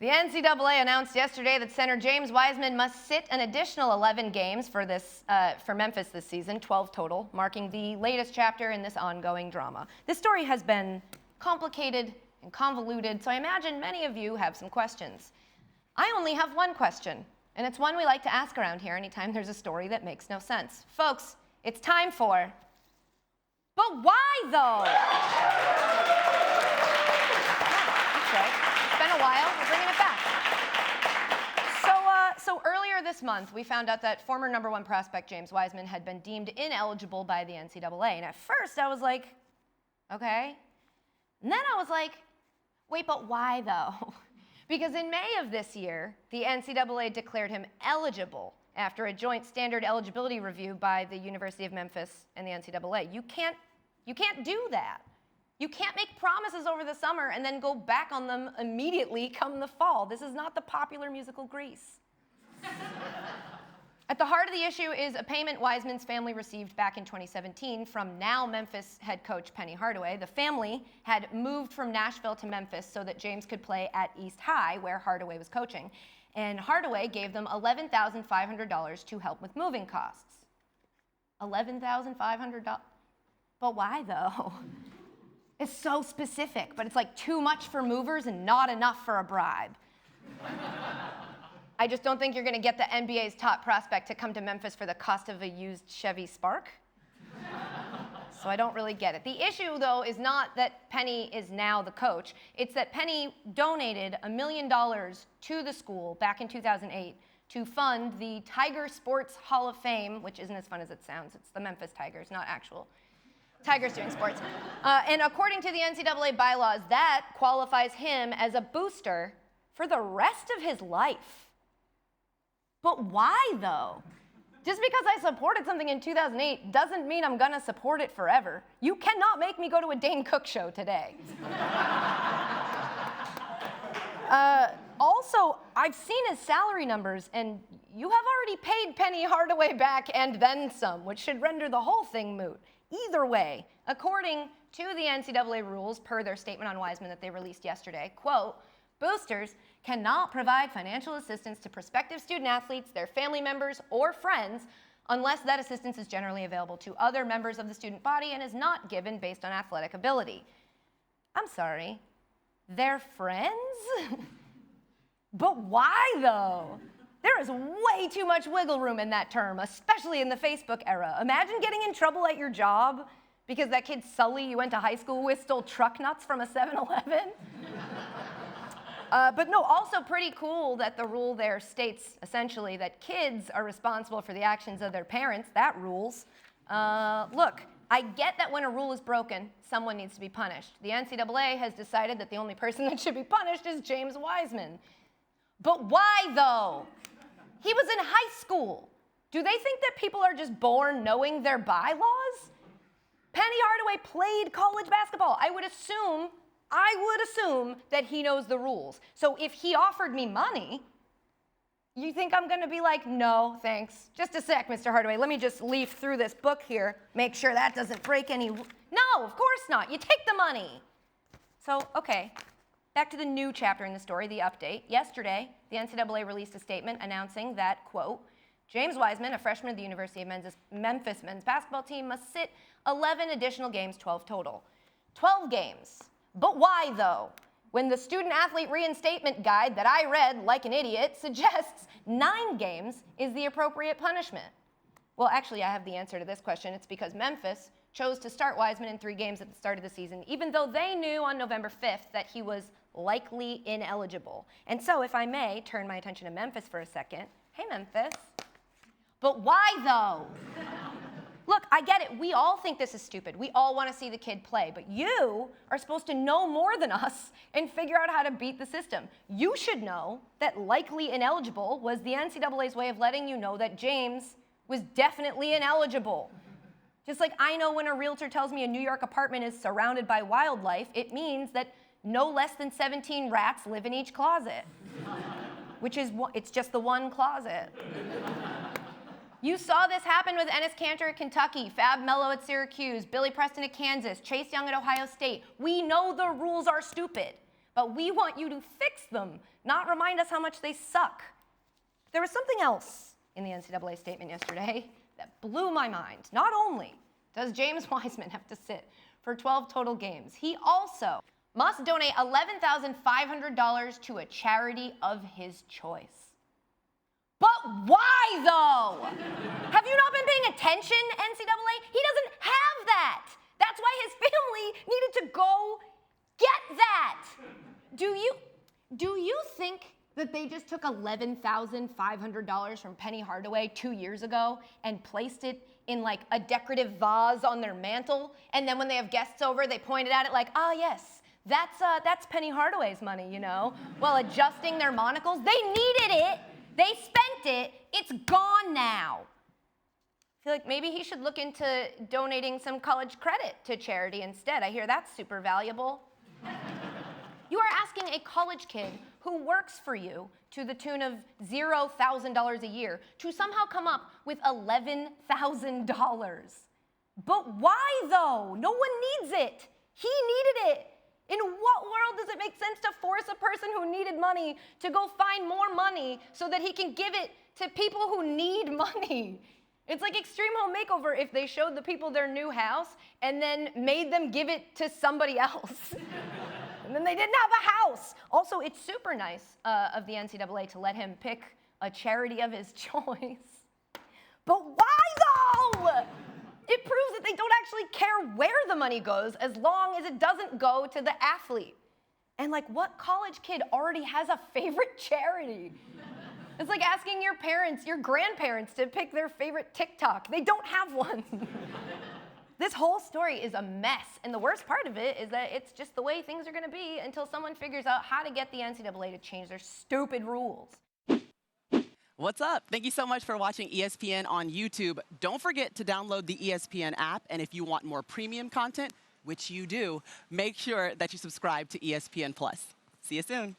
The NCAA announced yesterday that center James Wiseman must sit an additional 11 games for Memphis this season, 12 total, marking the latest chapter in this ongoing drama. This story has been complicated and convoluted, so I imagine many of you have some questions. I only have one question, and it's one we like to ask around here anytime there's a story that makes no sense. Folks, it's time for, but why though? That's right. It's been a while. We're bringing it back. So earlier this month, we found out that former number one prospect James Wiseman had been deemed ineligible by the NCAA. And at first, I was like, okay. And then I was like, wait, but why though? Because in May of this year, the NCAA declared him eligible after a joint standard eligibility review by the University of Memphis and the NCAA. You can't do that. You can't make promises over the summer and then go back on them immediately come the fall. This is not the popular musical Grease. At the heart of the issue is a payment Wiseman's family received back in 2017 from now Memphis head coach Penny Hardaway. The family had moved from Nashville to Memphis so that James could play at East High, where Hardaway was coaching. And Hardaway gave them $11,500 to help with moving costs. $11,500? But why though? It's so specific, but it's like too much for movers and not enough for a bribe. I just don't think you're going to get the NBA's top prospect to come to Memphis for the cost of a used Chevy Spark. So I don't really get it. The issue, though, is not that Penny is now the coach. It's that Penny donated $1 million to the school back in 2008 to fund the Tiger Sports Hall of Fame, which isn't as fun as it sounds. It's the Memphis Tigers, not actual Tigers doing sports. And according to the NCAA bylaws, that qualifies him as a booster for the rest of his life. But why, though? Just because I supported something in 2008 doesn't mean I'm going to support it forever. You cannot make me go to a Dane Cook show today. Also, I've seen his salary numbers, and you have already paid Penny Hardaway back and then some, which should render the whole thing moot. Either way, according to the NCAA rules, per their statement on Wiseman that they released yesterday, quote, boosters cannot provide financial assistance to prospective student athletes, their family members, or friends unless that assistance is generally available to other members of the student body and is not given based on athletic ability. I'm sorry, they're friends? But why though? There is way too much wiggle room in that term, especially in the Facebook era. Imagine getting in trouble at your job because that kid Sully you went to high school with stole truck nuts from a 7-Eleven. But no, also pretty cool that the rule there states essentially that kids are responsible for the actions of their parents. That rules. Look, I get that when a rule is broken, someone needs to be punished. The NCAA has decided that the only person that should be punished is James Wiseman. But why though? He was in high school. Do they think that people are just born knowing their bylaws? Penny Hardaway played college basketball. I would assume that he knows the rules. So if he offered me money, you think I'm going to be like, no, thanks. Just a sec, Mr. Hardaway. Let me just leaf through this book here, make sure that doesn't break any. No, of course not. You take the money. So, okay, back to the new chapter in the story, the update. Yesterday, the NCAA released a statement announcing that, quote, James Wiseman, a freshman of the University of Memphis men's basketball team, must sit 11 additional games, 12 total. 12 games. But why, though? When the student-athlete reinstatement guide that I read like an idiot suggests 9 games is the appropriate punishment. Well, actually, I have the answer to this question. It's because Memphis chose to start Wiseman in 3 games at the start of the season, even though they knew on November 5th that he was likely ineligible. And so, if I may, turn my attention to Memphis for a second. Hey, Memphis. But why, though? Look, I get it. We all think this is stupid. We all want to see the kid play. But you are supposed to know more than us and figure out how to beat the system. You should know that likely ineligible was the NCAA's way of letting you know that James was definitely ineligible. Just like I know when a realtor tells me a New York apartment is surrounded by wildlife, it means that no less than 17 rats live in each closet, which is, it's just the one closet. You saw this happen with Enes Kanter at Kentucky, Fab Melo at Syracuse, Billy Preston at Kansas, Chase Young at Ohio State. We know the rules are stupid, but we want you to fix them not remind us how much they suck. There was something else in the NCAA statement yesterday that blew my mind. Not only does James Wiseman have to sit for 12 total games, he also must donate $11,500 to a charity of his choice. But why, though? Have you not been paying attention, NCAA? He doesn't have that. That's why his family needed to go get that. Do you think that they just took $11,500 from Penny Hardaway 2 years ago and placed it in like a decorative vase on their mantle, and then when they have guests over, they pointed at it like, ah, yes, that's Penny Hardaway's money, you know, while adjusting their monocles? They needed it. They spent it. It's gone now. I feel like maybe he should look into donating some college credit to charity instead. I hear that's super valuable. You are asking a college kid who works for you to the tune of $0,000 a year to somehow come up with $11,000. But why, though? No one needs it. He needed it. In what world does it make sense to force a person who needed money to go find more money so that he can give it to people who need money? It's like Extreme Home Makeover if they showed the people their new house and then made them give it to somebody else. And then they didn't have a house. Also, it's super nice of the NCAA to let him pick a charity of his choice. But why, though? It proves that they don't actually care where the money goes as long as it doesn't go to the athlete. And like, what college kid already has a favorite charity? It's like asking your parents, your grandparents, to pick their favorite TikTok. They don't have one. This whole story is a mess, and the worst part of it is that it's just the way things are going to be until someone figures out how to get the NCAA to change their stupid rules. What's up? Thank you so much for watching ESPN on YouTube. Don't forget to download the ESPN app, and if you want more premium content, which you do, make sure that you subscribe to ESPN+. See you soon.